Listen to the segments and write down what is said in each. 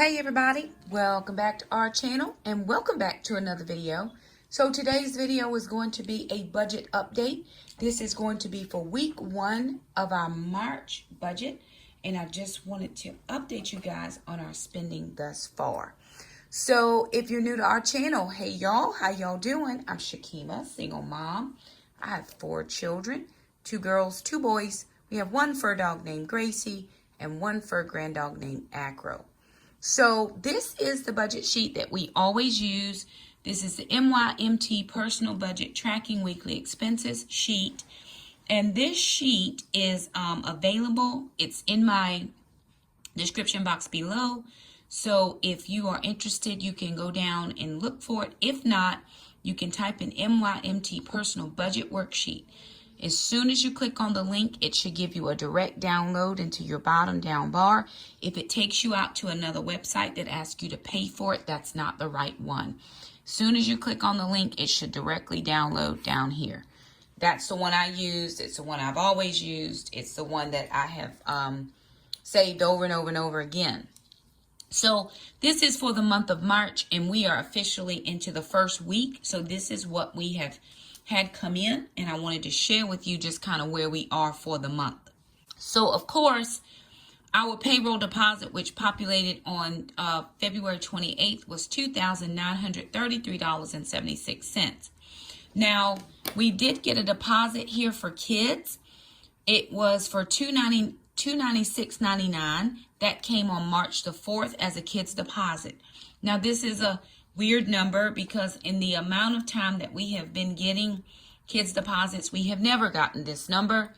Hey everybody, welcome back to our channel and welcome back to another video. So today's video is going to be a budget update. This is going to be for week 1 of our March budget, and I just wanted to update you guys on our spending thus far. So if you're new to our channel, hey y'all, how y'all doing? I'm Shakima, single mom. I have 4 children, 2 girls, 2 boys. We have 1 fur dog named Gracie and 1 fur grand dog named Acro. So this is the budget sheet that we always use. This is the MYMT Personal Budget Tracking Weekly Expenses sheet. And this sheet is available. It's in my description box below. So if you are interested, you can go down and look for it. If not, you can type in MYMT Personal Budget Worksheet. As soon as you click on the link, it should give you a direct download into your bottom down bar. If it takes you out to another website that asks you to pay for it, that's not the right one. As soon as you click on the link, it should directly download down here. That's the one I used. It's the one I've always used. It's the one that I have saved over and over and over again. So this is for the month of March, and we are officially into the first week. So this is what we have had come in, and I wanted to share with you just kind of where we are for the month. So of course, our payroll deposit, which populated on February 28th, was $2,933.76. Now, we did get a deposit here for kids. It was for $296.99. That came on March the 4th as a kid's deposit. Now, this is a weird number because in the amount of time that we have been getting kids deposits, we have never gotten this number,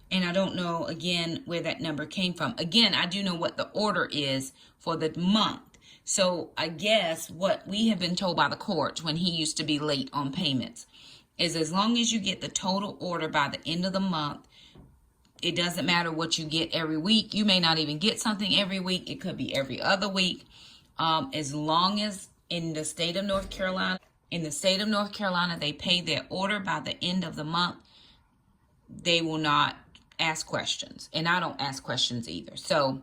and I don't know again where that number came from. Again, I do know what the order is for the month. So I guess what we have been told by the court when he used to be late on payments is as long as you get the total order by the end of the month, it doesn't matter what you get every week. You may not even get something every week. It could be every other week. As long as in the state of North Carolina, they pay their order by the end of the month, they will not ask questions. And I don't ask questions either. So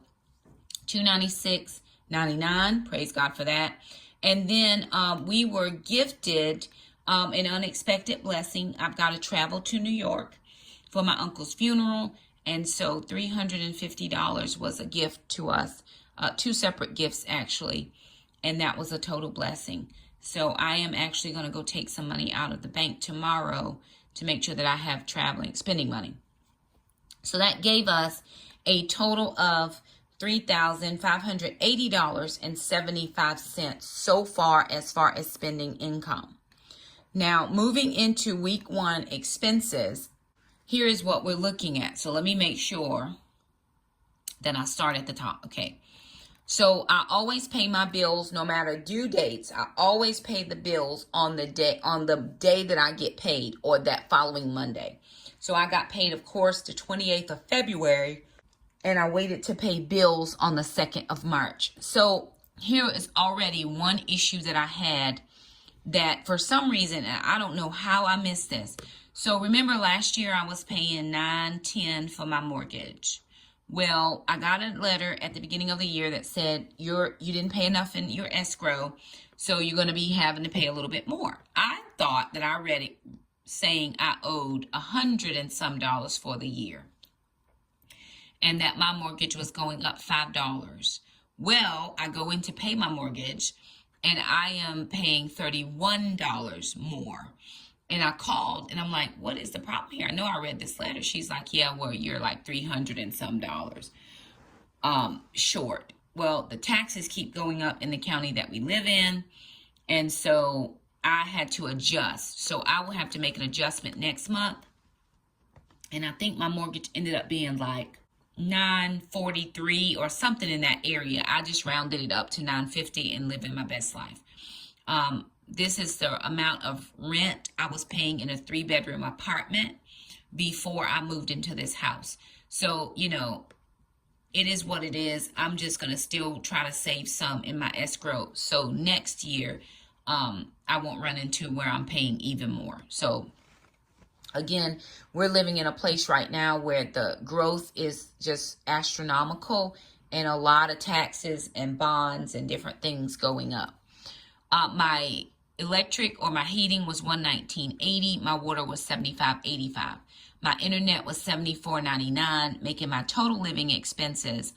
$296.99, praise God for that. And then we were gifted an unexpected blessing. I've got to travel to New York for my uncle's funeral. And so $350 was a gift to us, 2 separate gifts actually. And that was a total blessing. So I am actually going to go take some money out of the bank tomorrow to make sure that I have spending money. So that gave us a total of $3,580.75 so far as spending income. Now, moving into week 1 expenses, here is what we're looking at. So let me make sure that I start at the top. Okay. So I always pay my bills no matter due dates. I always pay the bills on the day that I get paid or that following Monday. So I got paid, of course, the 28th of February, and I waited to pay bills on the 2nd of March. So here is already one issue that I had that for some reason, and I don't know how I missed this. So remember last year I was paying $910 for my mortgage. Well, I got a letter at the beginning of the year that said you didn't pay enough in your escrow, so you're going to be having to pay a little bit more. I thought that I read it saying I owed $100 and some for the year, and that my mortgage was going up $5. Well, I go in to pay my mortgage, and I am paying $31 more. And I called and I'm like, what is the problem here? I know I read this letter. She's like, yeah, well, you're like $300 and some short. Well, the taxes keep going up in the county that we live in. And so I had to adjust. So I will have to make an adjustment next month. And I think my mortgage ended up being like $943 or something in that area. I just rounded it up to $950 and living my best life. This is the amount of rent I was paying in a 3-bedroom apartment before I moved into this house. So, you know, it is what it is. I'm just going to still try to save some in my escrow. So next year, I won't run into where I'm paying even more. So again, we're living in a place right now where the growth is just astronomical. and a lot of taxes and bonds and different things going up. My electric or my heating was $119.80. My water was $75.85. My internet was $74.99, making my total living expenses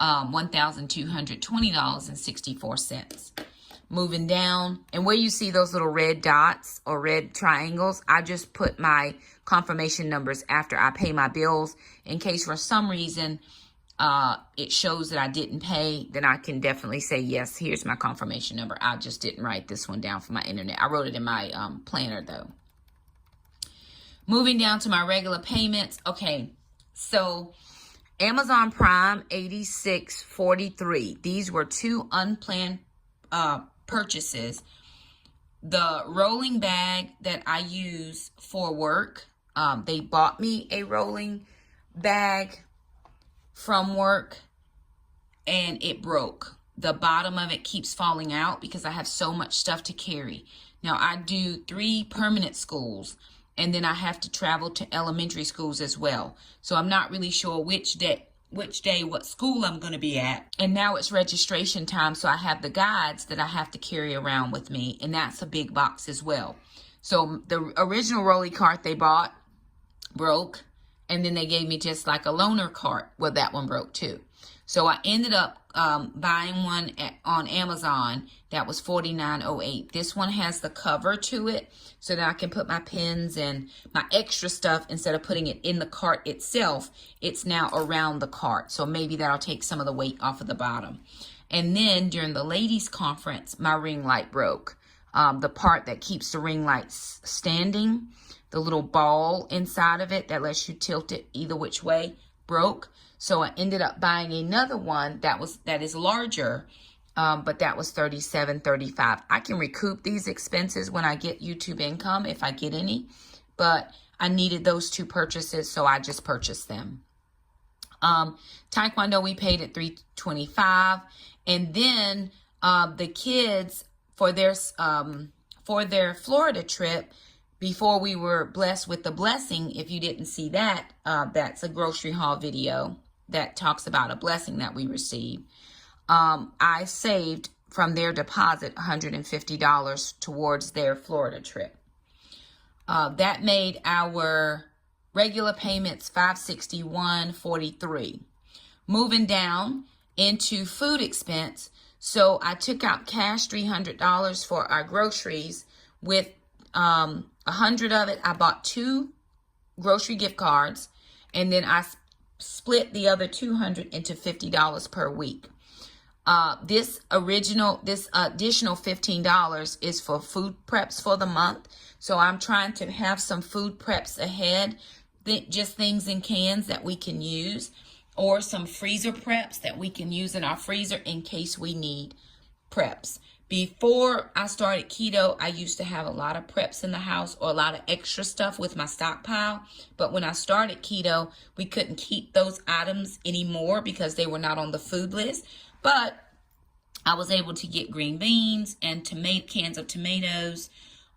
$1,220.64. Moving down, and where you see those little red dots or red triangles, I just put my confirmation numbers after I pay my bills in case for some reason it shows that I didn't pay. Then I can definitely say, yes, here's my confirmation number. I just didn't write this one down for my internet. I wrote it in my planner though. Moving down to my regular payments. Okay, so Amazon Prime, $86.43. These were two unplanned purchases. The rolling bag that I use for work, they bought me a rolling bag from work and it broke. The bottom of it keeps falling out because I have so much stuff to carry. Now I do 3 permanent schools, and then I have to travel to elementary schools as well. So I'm not really sure which day, what school I'm going to be at. And now it's registration time, so I have the guides that I have to carry around with me, and that's a big box as well. So the original rolly cart they bought broke, and then they gave me just like a loaner cart. Well, that one broke too. So I ended up buying one on Amazon that was $49.08. This one has the cover to it so that I can put my pens and my extra stuff. Instead of putting it in the cart itself, it's now around the cart. So maybe that'll take some of the weight off of the bottom. And then during the ladies' conference, my ring light broke. The part that keeps the ring lights standing, the little ball inside of it that lets you tilt it either which way, broke. So I ended up buying another one that is larger, but that was $37.35. I can recoup these expenses when I get YouTube income, if I get any, but I needed those 2 purchases, so I just purchased them. Taekwondo, we paid at $325, and then the kids for their Florida trip, before we were blessed with the blessing, if you didn't see that, that's a grocery haul video that talks about a blessing that we received. I saved from their deposit $150 towards their Florida trip. That made our regular payments $561.43. Moving down into food expense, so I took out cash $300 for our groceries. With 100 of it, I bought 2 grocery gift cards, and then I split the other 200 into $50 per week. This additional $15 is for food preps for the month. So I'm trying to have some food preps ahead, just things in cans that we can use, or some freezer preps that we can use in our freezer in case we need preps. Before I started keto, I used to have a lot of preps in the house or a lot of extra stuff with my stockpile. But when I started keto, we couldn't keep those items anymore because they were not on the food list. But I was able to get green beans and cans of tomatoes.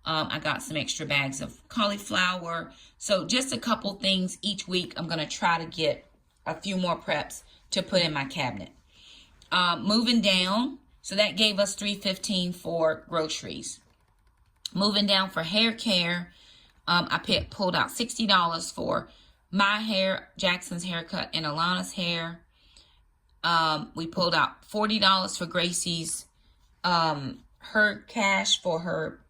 I got some extra bags of cauliflower. So just a couple things each week. I'm going to try to get a few more preps to put in my cabinet. Moving down. So that gave us $315 for groceries. Moving down for hair care, I pulled out $60 for my hair, Jackson's haircut, and Alana's hair. We pulled out $40 for Gracie's, her cash for her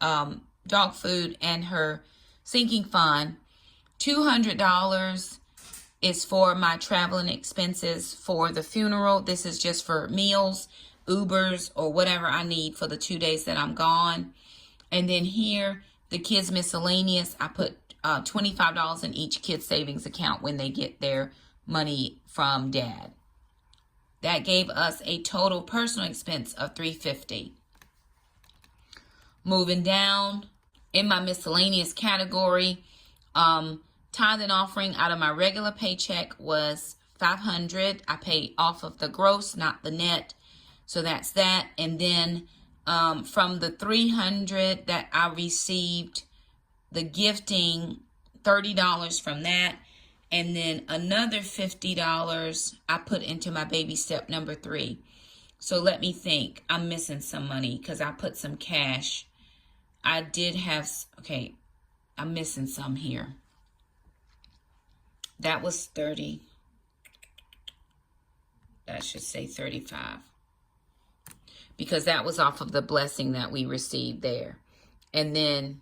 dog food and her sinking fund. $200 is for my traveling expenses for the funeral. This is just for meals, Ubers, or whatever I need for the 2 days that I'm gone. And then here, the kids' miscellaneous, I put $25 in each kid's savings account when they get their money from dad. That gave us a total personal expense of $350. Moving down, in my miscellaneous category, tithe and offering out of my regular paycheck was $500. I paid off of the gross, not the net. So that's that. And then from the $300 that I received, the gifting, $30 from that. And then another $50 I put into my baby step number 3. So let me think. I'm missing some money because I put some cash. I did have, okay, I'm missing some here. That was 30. That should say 35. Because that was off of the blessing that we received there. And then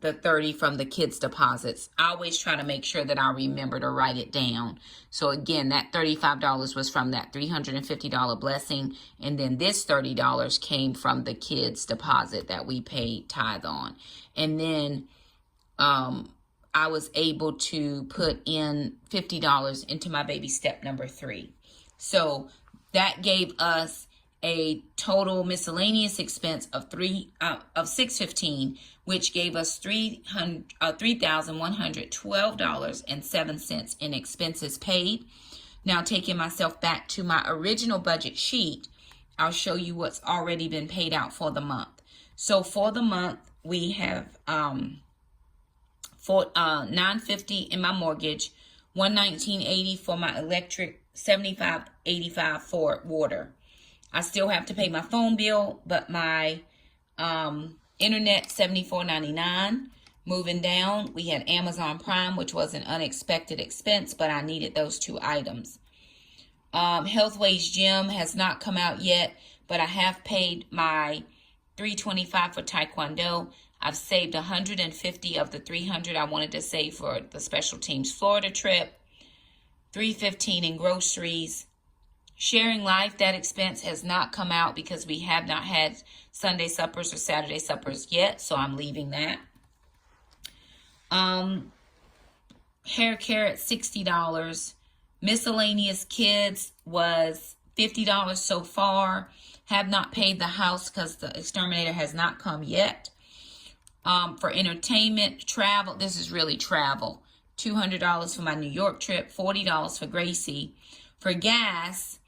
the 30 from the kids' deposits. I always try to make sure that I remember to write it down. So again, that $35 was from that $350 blessing. And then this $30 came from the kids' deposit that we paid tithe on. And then I was able to put in $50 into my baby step number 3. So that gave us a total miscellaneous expense of $615, which gave us $3,112.07 in expenses paid. Now, taking myself back to my original budget sheet, I'll show you what's already been paid out for the month. So for the month, we have $950 in my mortgage, $119.80 for my electric, $75.85 for water. I still have to pay my phone bill, but my internet, $74.99. Moving down, we had Amazon Prime, which was an unexpected expense, but I needed those 2 items. Healthways Gym has not come out yet, but I have paid my $325 for Taekwondo. I've saved $150 of the $300 I wanted to save for the special teams Florida trip. $315 in groceries. Sharing Life, that expense has not come out because we have not had Sunday suppers or Saturday suppers yet, so I'm leaving that. Hair care at $60. Miscellaneous kids was $50 so far. Have not paid the house because the exterminator has not come yet. For entertainment, travel, this is really travel. $200 for my New York trip, $40 for Gracie. For gas,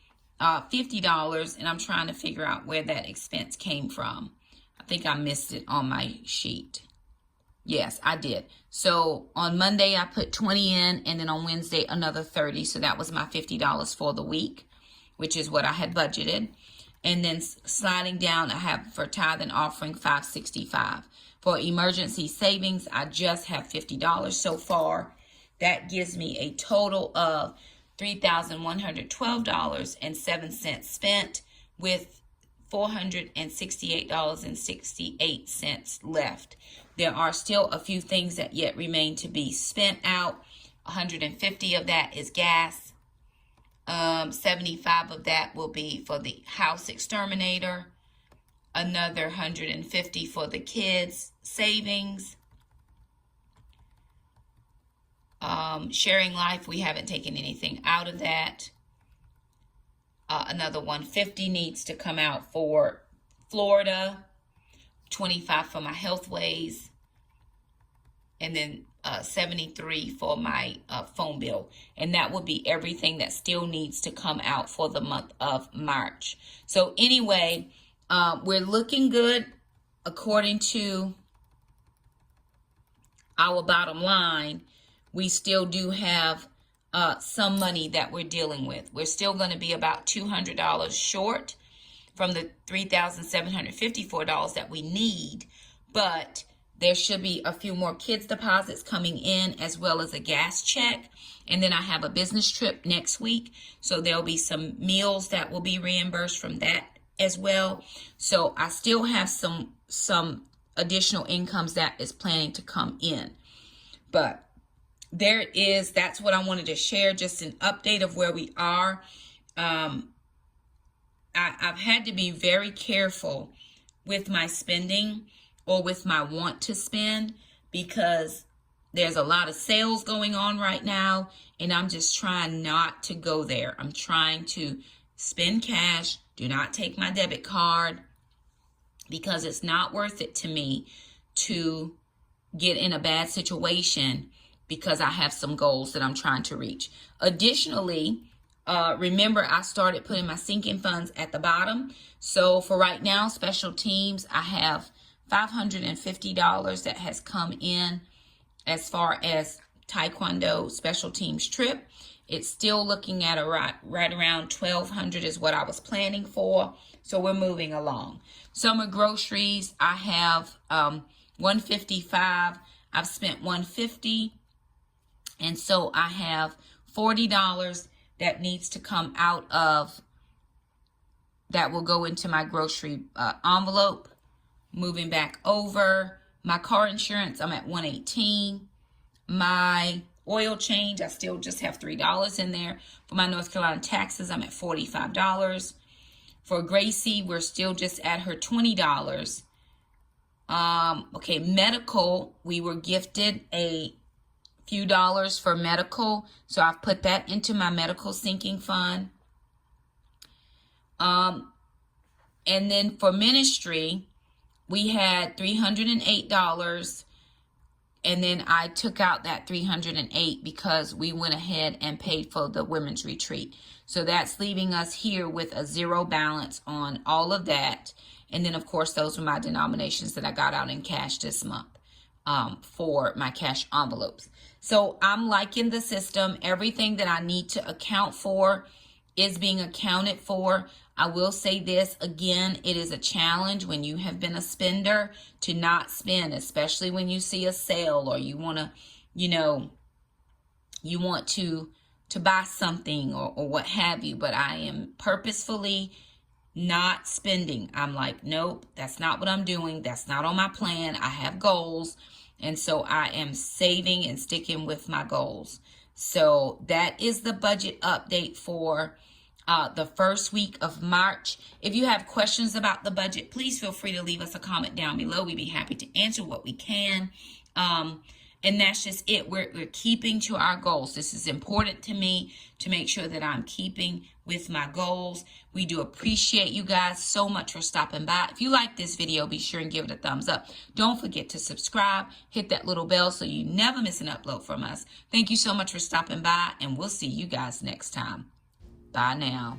$50, and I'm trying to figure out where that expense came from. I think I missed it on my sheet. Yes, I did. So on Monday, I put 20 in, and then on Wednesday, another 30. So that was my $50 for the week, which is what I had budgeted. And then sliding down, I have for tithe and offering, $565. For emergency savings, I just have $50 so far. That gives me a total of $3,112.07 spent, with $468.68 left. There are still a few things that yet remain to be spent out. $150 of that is gas. $75 of that will be for the house exterminator. Another $150 for the kids' savings. Sharing Life, we haven't taken anything out of that. Another $150 needs to come out for Florida. $25 for my Healthways. And then $73 for my phone bill. And that will be everything that still needs to come out for the month of March. So anyway, we're looking good according to our bottom line. We still do have some money that we're dealing with. We're still going to be about $200 short from the $3,754 that we need, but there should be a few more kids deposits coming in, as well as a gas check. And then I have a business trip next week, so there'll be some meals that will be reimbursed from that as well. So I still have some additional incomes that is planning to come in. But that's what I wanted to share, just an update of where we are. I've had to be very careful with my spending, or with my want to spend, because there's a lot of sales going on right now, and I'm just trying not to go there. I'm trying to spend cash, do not take my debit card, because it's not worth it to me to get in a bad situation because I have some goals that I'm trying to reach. Additionally, remember, I started putting my sinking funds at the bottom. So for right now, special teams, I have $550 that has come in as far as Taekwondo special teams trip. It's still looking at right around $1,200 is what I was planning for. So we're moving along. Summer groceries, I have $155. I've spent $150, and so I have $40 that needs to come out of, that will go into my grocery envelope. Moving back over, my car insurance, I'm at $118. My oil change, I still just have $3 in there. For my North Carolina taxes, I'm at $45. For Gracie, we're still just at her $20. Okay, medical, we were gifted a few dollars for medical, so I've put that into my medical sinking fund. And then for ministry, we had $308, and then I took out that $308 because we went ahead and paid for the women's retreat. So that's leaving us here with a zero balance on all of that. And then, of course, those were my denominations that I got out in cash this month for my cash envelopes. So I'm liking the system. Everything that I need to account for is being accounted for. I will say this again, it is a challenge when you have been a spender to not spend, especially when you see a sale or you want to, you want to buy something or what have you. But I am purposefully not spending. I'm like, nope, that's not what I'm doing. That's not on my plan. I have goals. And so I am saving and sticking with my goals. So that is the budget update for the first week of March. If you have questions about the budget, please feel free to leave us a comment down below. We'd be happy to answer what we can. And that's just it. We're keeping to our goals. This is important to me to make sure that I'm keeping with my goals. We do appreciate you guys so much for stopping by. If you like this video, be sure and give it a thumbs up. Don't forget to subscribe. Hit that little bell so you never miss an upload from us. Thank you so much for stopping by, and we'll see you guys next time. Bye now.